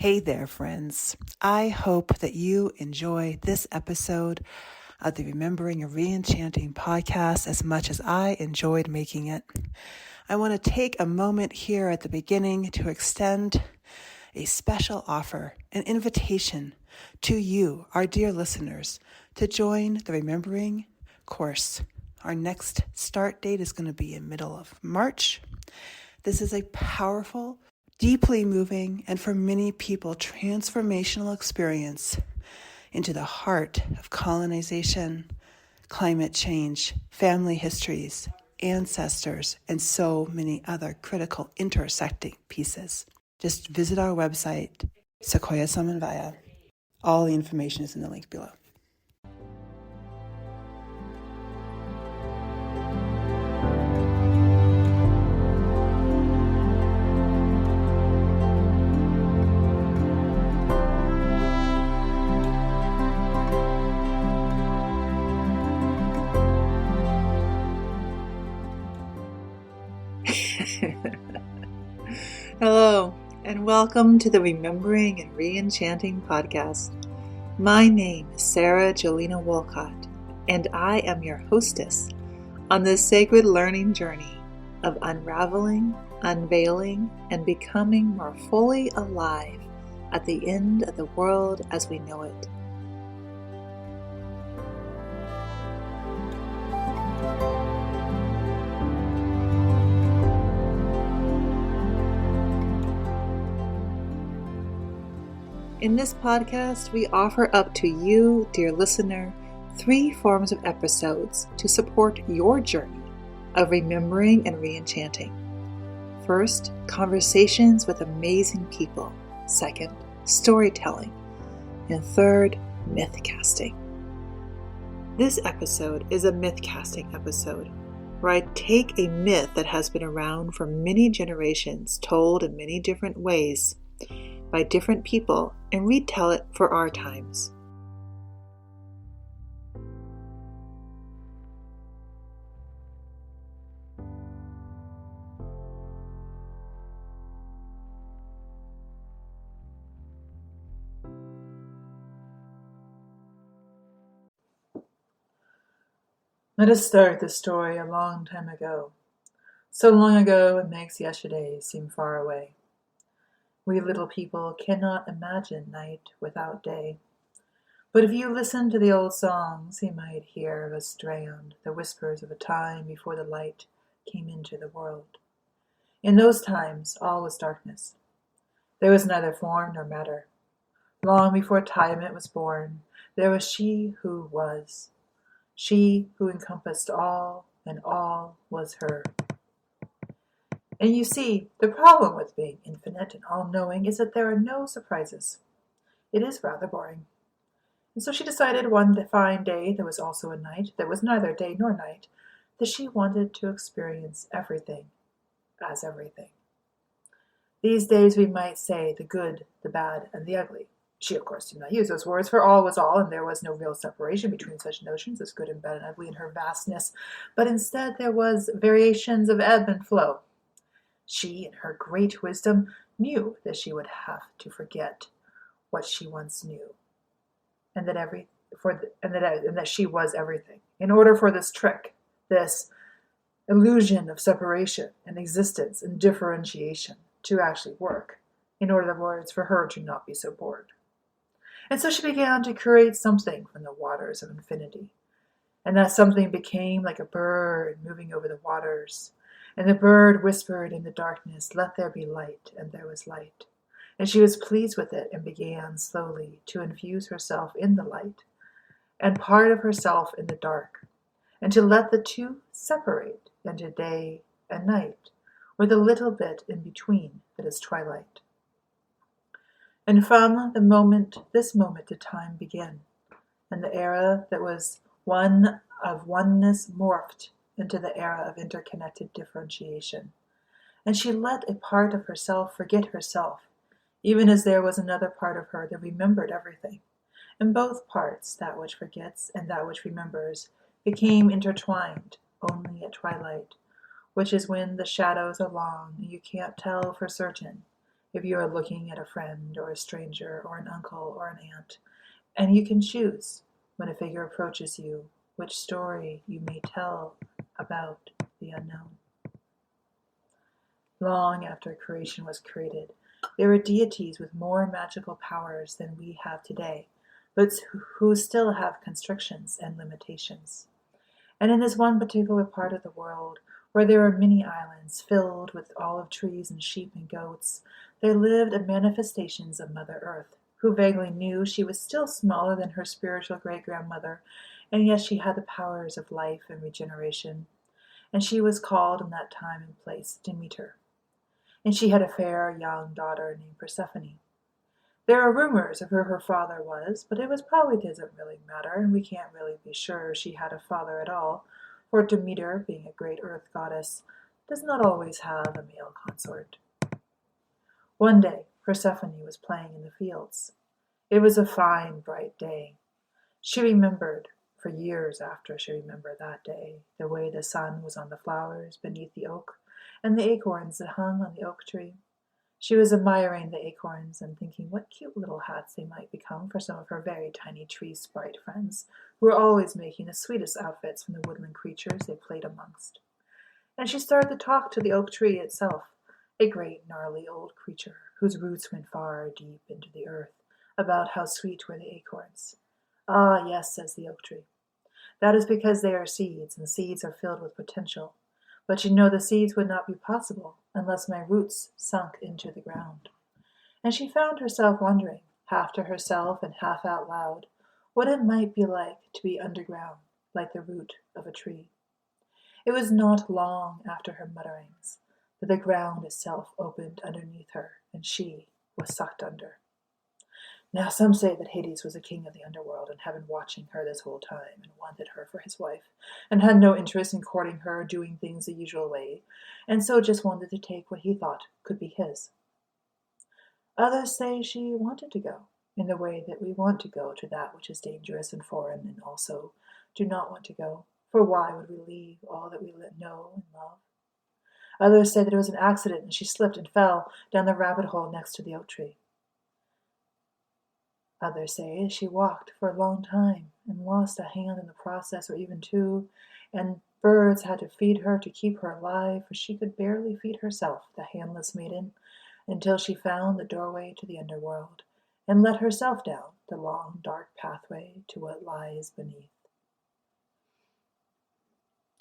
Hey there, friends. I hope that you enjoy this episode of the Remembering and ReEnchanting podcast as much as I enjoyed making it. I want to take a moment here at the beginning to extend a special offer, an invitation to you, our dear listeners, to join the Remembering course. Our next start date is going to be in middle of March. This is a powerful, deeply moving, and for many people, transformational experience into the heart of colonization, climate change, family histories, ancestors, and so many other critical intersecting pieces. Just visit our website, Sequoia Samanvaya. All the information is in the link below. Hello, and welcome to the Remembering and ReEnchanting podcast. My name is Sara Jolena Wolcott, and I am your hostess on this sacred learning journey of unraveling, unveiling, and becoming more fully alive at the end of the world as we know it. In this podcast, we offer up to you, dear listener, 3 forms of episodes to support your journey of remembering and ReEnchanting. First, conversations with amazing people. Second, storytelling. And third, mythcasting. This episode is a mythcasting episode, where I take a myth that has been around for many generations, told in many different ways, by different people, and retell it for our times. Let us start the story a long time ago. So long ago it makes yesterday seem far away. We little people cannot imagine night without day. But if you listen to the old songs, you might hear of a strand, the whispers of a time before the light came into the world. In those times, all was darkness. There was neither form nor matter. Long before Tiamat was born, there was she who was. She who encompassed all, and all was her. And you see, the problem with being infinite and all-knowing is that there are no surprises. It is rather boring. And so she decided one fine day, there was also a night, that was neither day nor night, that she wanted to experience everything as everything. These days we might say the good, the bad, and the ugly. She, of course, did not use those words, for all was all, and there was no real separation between such notions as good and bad and ugly in her vastness, but instead there was variations of ebb and flow. She, in her great wisdom, knew that she would have to forget what she once knew, and that she was everything. In order for this trick, this illusion of separation and existence and differentiation to actually work, in other words, for her to not be so bored. And so she began to create something from the waters of infinity. And that something became like a bird moving over the waters. And the bird whispered in the darkness, "Let there be light," and there was light. And she was pleased with it and began slowly to infuse herself in the light and part of herself in the dark, and to let the two separate into day and night, or the little bit in between that is twilight. And from this moment did time begin, and the era that was one of oneness morphed into the era of interconnected differentiation. And she let a part of herself forget herself, even as there was another part of her that remembered everything. And both parts, that which forgets and that which remembers, became intertwined only at twilight, which is when the shadows are long and you can't tell for certain if you are looking at a friend or a stranger or an uncle or an aunt, and you can choose, when a figure approaches you, which story you may tell about the unknown. Long after creation was created, there were deities with more magical powers than we have today, but who still have constrictions and limitations. And in this one particular part of the world, where there were many islands filled with olive trees and sheep and goats, there lived a manifestations of Mother Earth, who vaguely knew she was still smaller than her spiritual great-grandmother, and yet she had the powers of life and regeneration. And she was called in that time and place Demeter. And she had a fair young daughter named Persephone. There are rumors of who her father was, but it was probably doesn't really matter, and we can't really be sure she had a father at all, for Demeter, being a great earth goddess, does not always have a male consort. One day, Persephone was playing in the fields. It was a fine, bright day. She remembered, for years after she remembered that day, the way the sun was on the flowers beneath the oak, and the acorns that hung on the oak tree. She was admiring the acorns and thinking what cute little hats they might become for some of her very tiny tree sprite friends, who were always making the sweetest outfits from the woodland creatures they played amongst. And she started to talk to the oak tree itself, a great gnarly old creature whose roots went far deep into the earth, about how sweet were the acorns. Ah, yes, says the oak tree. That is because they are seeds, and seeds are filled with potential. But you know the seeds would not be possible unless my roots sunk into the ground. And she found herself wondering, half to herself and half out loud, what it might be like to be underground, like the root of a tree. It was not long after her mutterings that the ground itself opened underneath her, and she was sucked under. Now some say that Hades was the king of the underworld and had been watching her this whole time and wanted her for his wife, and had no interest in courting her or doing things the usual way, and so just wanted to take what he thought could be his. Others say she wanted to go, in the way that we want to go to that which is dangerous and foreign, and also do not want to go, for why would we leave all that we know and love? Others say that it was an accident and she slipped and fell down the rabbit hole next to the oak tree. Others say she walked for a long time and lost a hand in the process, or even two, and birds had to feed her to keep her alive, for she could barely feed herself, the handless maiden, until she found the doorway to the underworld and let herself down the long, dark pathway to what lies beneath.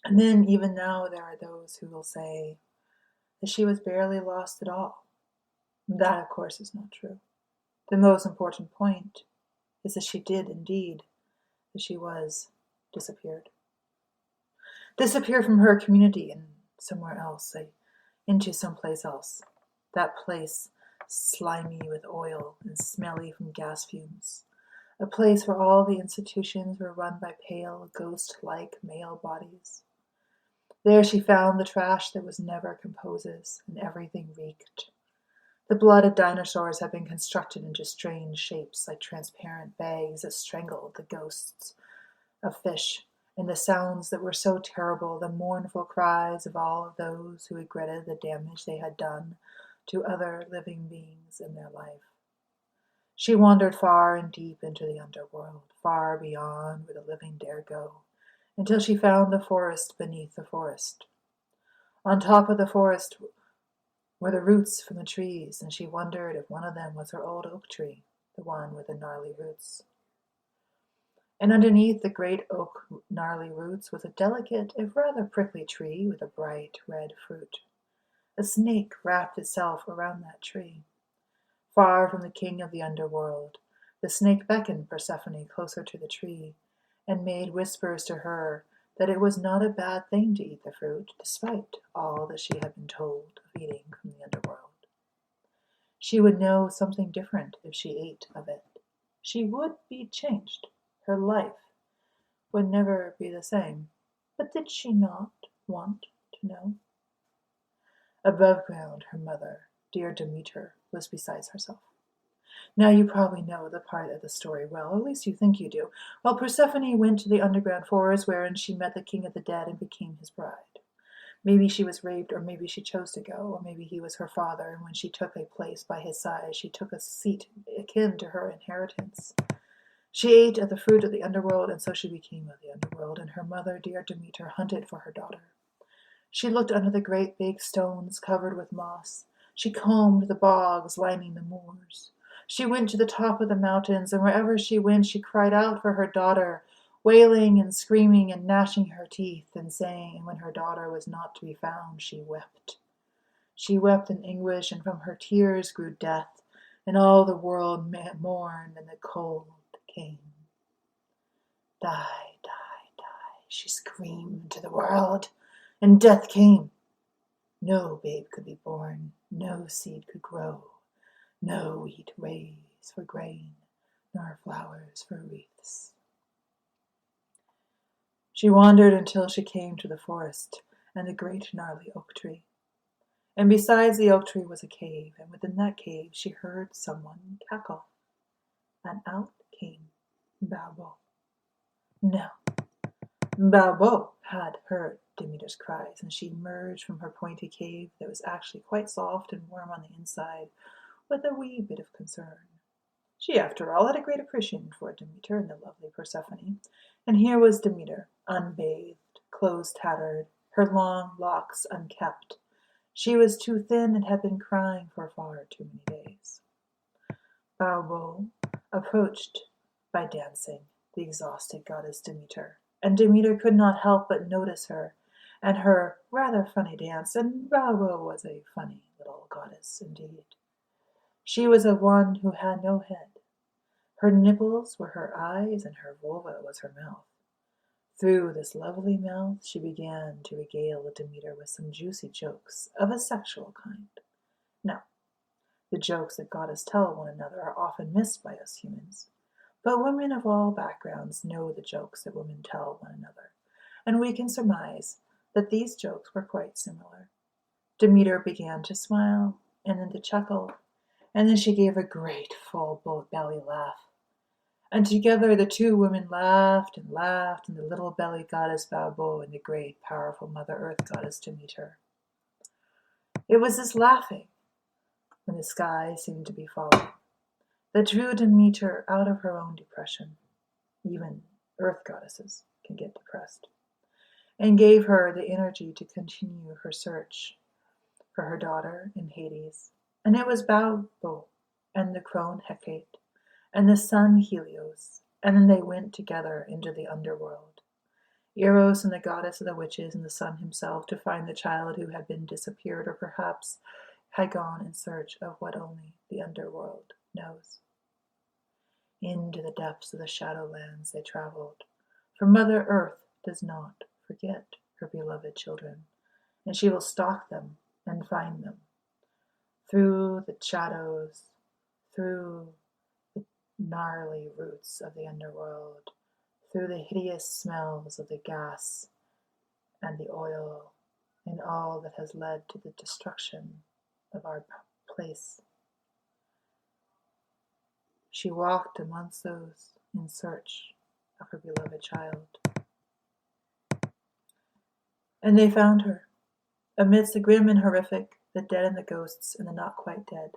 And then, even now, there are those who will say that she was barely lost at all. That, of course, is not true. The most important point is that she did indeed, that she was disappeared. Disappeared from her community and somewhere else, into someplace else. That place slimy with oil and smelly from gas fumes. A place where all the institutions were run by pale, ghost-like male bodies. There she found the trash that was never composes, and everything reeked. The blood of dinosaurs had been constructed into strange shapes, like transparent bags that strangled the ghosts of fish, and the sounds that were so terrible, the mournful cries of all of those who regretted the damage they had done to other living beings in their life. She wandered far and deep into the underworld, far beyond where the living dare go, until she found the forest beneath the forest. On top of the forest were the roots from the trees, and she wondered if one of them was her old oak tree, the one with the gnarly roots. And underneath the great oak gnarly roots was a delicate, if rather prickly tree with a bright red fruit. A snake wrapped itself around that tree. Far from the king of the underworld, the snake beckoned Persephone closer to the tree, and made whispers to her that it was not a bad thing to eat the fruit, despite all that she had been told of eating from the underworld. She would know something different if she ate of it. She would be changed. Her life would never be the same. But did she not want to know? Above ground, her mother, dear Demeter, was beside herself. Now you probably know the part of the story well, or at least you think you do. While Persephone went to the underground forest wherein she met the king of the dead and became his bride. Maybe she was raped, or maybe she chose to go, or maybe he was her father, and when she took a place by his side, she took a seat akin to her inheritance. She ate of the fruit of the underworld, and so she became of the underworld, and her mother, dear Demeter, hunted for her daughter. She looked under the great big stones covered with moss. She combed the bogs lining the moors. She went to the top of the mountains, and wherever she went, she cried out for her daughter, wailing and screaming and gnashing her teeth, and saying, and when her daughter was not to be found, she wept. She wept in anguish, and from her tears grew death, and all the world mourned, and the cold came. Die, die, die, she screamed to the world, and death came. No babe could be born, no seed could grow, no wheat raise for grain, nor flowers for wreaths. She wandered until she came to the forest and the great gnarly oak tree. And besides the oak tree was a cave, and within that cave she heard someone cackle. And out came Baobo. Now, Baobo had heard Demeter's cries, and she emerged from her pointy cave that was actually quite soft and warm on the inside, with a wee bit of concern. She, after all, had a great appreciation for Demeter and the lovely Persephone, and here was Demeter, unbathed, clothes tattered, her long locks unkempt. She was too thin and had been crying for far too many days. Baobo approached by dancing the exhausted goddess Demeter, and Demeter could not help but notice her and her rather funny dance, and Baobo was a funny little goddess indeed. She was a one who had no head. Her nipples were her eyes, and her vulva was her mouth. Through this lovely mouth she began to regale Demeter with some juicy jokes of a sexual kind. Now, the jokes that goddesses tell one another are often missed by us humans, but women of all backgrounds know the jokes that women tell one another, and we can surmise that these jokes were quite similar. Demeter began to smile, and then to chuckle, and then she gave a great full belly laugh. And together the two women laughed, and the little belly goddess Baobo and the great powerful Mother Earth goddess Demeter. It was this laughing, when the sky seemed to be falling, that drew Demeter out of her own depression. Even Earth goddesses can get depressed, and gave her the energy to continue her search for her daughter in Hades. And it was Baobo and the crone Hecate and the sun Helios, and then they went together into the underworld. Eros and the goddess of the witches and the sun himself, to find the child who had been disappeared, or perhaps had gone in search of what only the underworld knows. Into the depths of the shadowlands they traveled, for Mother Earth does not forget her beloved children, and she will stalk them and find them. Through the shadows, through the gnarly roots of the underworld, through the hideous smells of the gas and the oil, and all that has led to the destruction of our place. She walked amongst those in search of her beloved child. And they found her, amidst the grim and horrific, the dead and the ghosts and the not quite dead,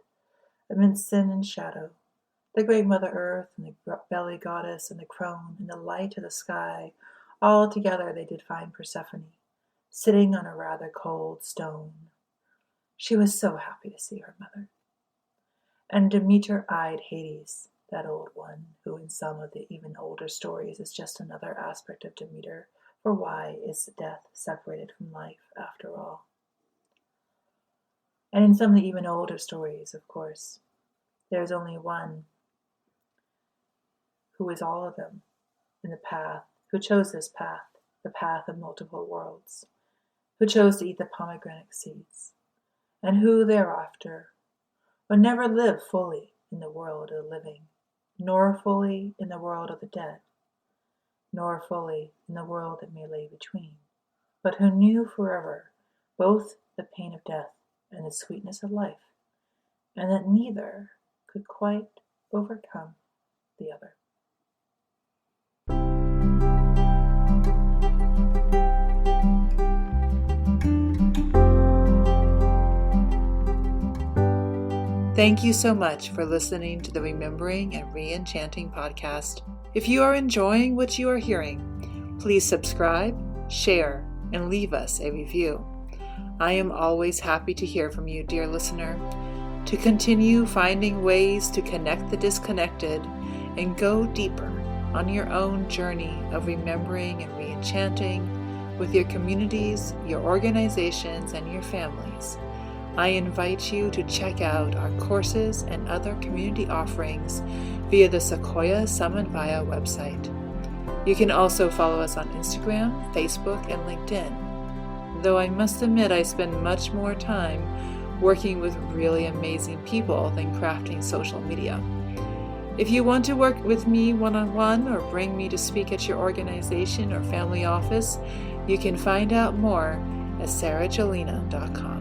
amidst sin and shadow, the great Mother Earth and the belly goddess and the crone and the light of the sky, all together they did find Persephone, sitting on a rather cold stone. She was so happy to see her mother. And Demeter eyed Hades, that old one, who in some of the even older stories is just another aspect of Demeter, for why is death separated from life after all? And in some of the even older stories, of course, there's only one who is all of them in the path, who chose this path, the path of multiple worlds, who chose to eat the pomegranate seeds, and who thereafter would never live fully in the world of the living, nor fully in the world of the dead, nor fully in the world that may lay between, but who knew forever both the pain of death and the sweetness of life, and that neither could quite overcome the other. Thank you so much for listening to the Remembering and ReEnchanting podcast. If you are enjoying what you are hearing, please subscribe, share, and leave us a review. I am always happy to hear from you, dear listener, to continue finding ways to connect the disconnected and go deeper on your own journey of remembering and ReEnchanting with your communities, your organizations, and your families. I invite you to check out our courses and other community offerings via the Sequoia Samanvaya website. You can also follow us on Instagram, Facebook, and LinkedIn. Though I must admit I spend much more time working with really amazing people than crafting social media. If you want to work with me one-on-one or bring me to speak at your organization or family office, you can find out more at sarajolena.com.